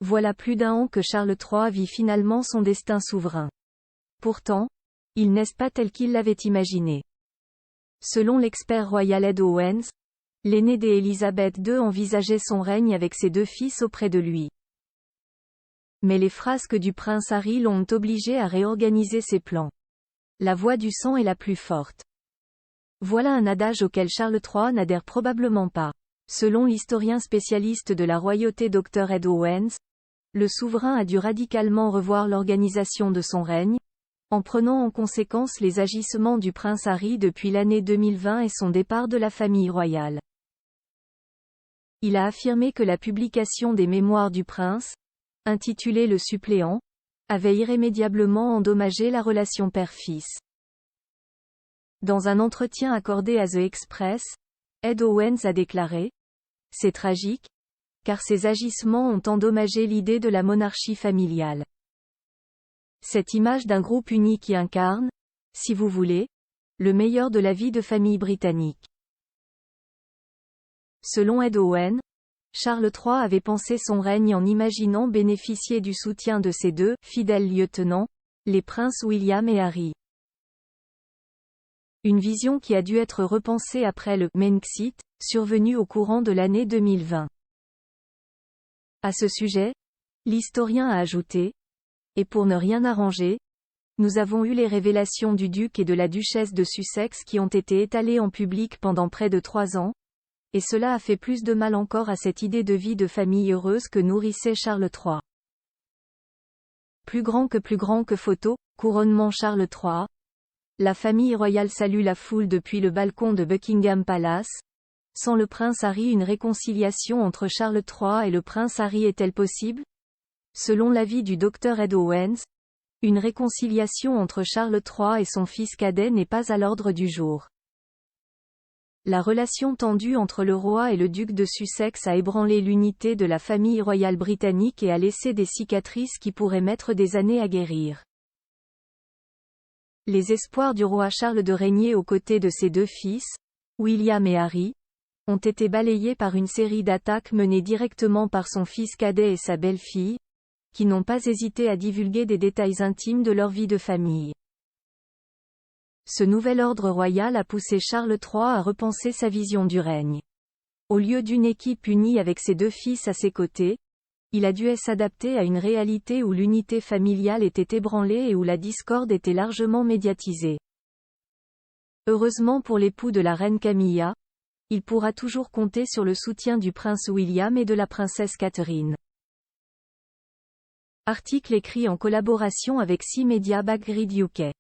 Voilà plus d'1 an que Charles III vit finalement son destin souverain. Pourtant, il n'est pas tel qu'il l'avait imaginé. Selon l'expert royal Ed Owens, l'aîné d'Élisabeth II envisageait son règne avec ses 2 fils auprès de lui. Mais les frasques du prince Harry l'ont obligé à réorganiser ses plans. La voix du sang est la plus forte. Voilà un adage auquel Charles III n'adhère probablement pas. Selon l'historien spécialiste de la royauté Dr Ed Owens, le souverain a dû radicalement revoir l'organisation de son règne, en prenant en conséquence les agissements du prince Harry depuis l'année 2020 et son départ de la famille royale. Il a affirmé que la publication des mémoires du prince, intitulée Le suppléant, avait irrémédiablement endommagé la relation père-fils. Dans un entretien accordé à The Express, Ed Owens a déclaré : « C'est tragique, car ces agissements ont endommagé l'idée de la monarchie familiale. Cette image d'un groupe uni qui incarne, si vous voulez, le meilleur de la vie de famille britannique. » Selon Ed Owens, Charles III avait pensé son règne en imaginant bénéficier du soutien de ses 2 fidèles lieutenants, les princes William et Harry. Une vision qui a dû être repensée après le Brexit, survenu au courant de l'année 2020. À ce sujet, l'historien a ajouté : « Et pour ne rien arranger, nous avons eu les révélations du duc et de la duchesse de Sussex qui ont été étalées en public pendant près de 3 ans, et cela a fait plus de mal encore à cette idée de vie de famille heureuse que nourrissait Charles III. » Plus grand que photo, couronnement Charles III. La famille royale salue la foule depuis le balcon de Buckingham Palace. Sans le prince Harry, une réconciliation entre Charles III et le prince Harry est-elle possible ? Selon l'avis du Dr Ed Owens, une réconciliation entre Charles III et son fils cadet n'est pas à l'ordre du jour. La relation tendue entre le roi et le duc de Sussex a ébranlé l'unité de la famille royale britannique et a laissé des cicatrices qui pourraient mettre des années à guérir. Les espoirs du roi Charles de régner aux côtés de ses 2 fils, William et Harry, ont été balayés par une série d'attaques menées directement par son fils cadet et sa belle-fille, qui n'ont pas hésité à divulguer des détails intimes de leur vie de famille. Ce nouvel ordre royal a poussé Charles III à repenser sa vision du règne. Au lieu d'une équipe unie avec ses 2 fils à ses côtés, il a dû s'adapter à une réalité où l'unité familiale était ébranlée et où la discorde était largement médiatisée. Heureusement pour l'époux de la reine Camilla, il pourra toujours compter sur le soutien du prince William et de la princesse Catherine. Article écrit en collaboration avec 6 Media Backgrid UK.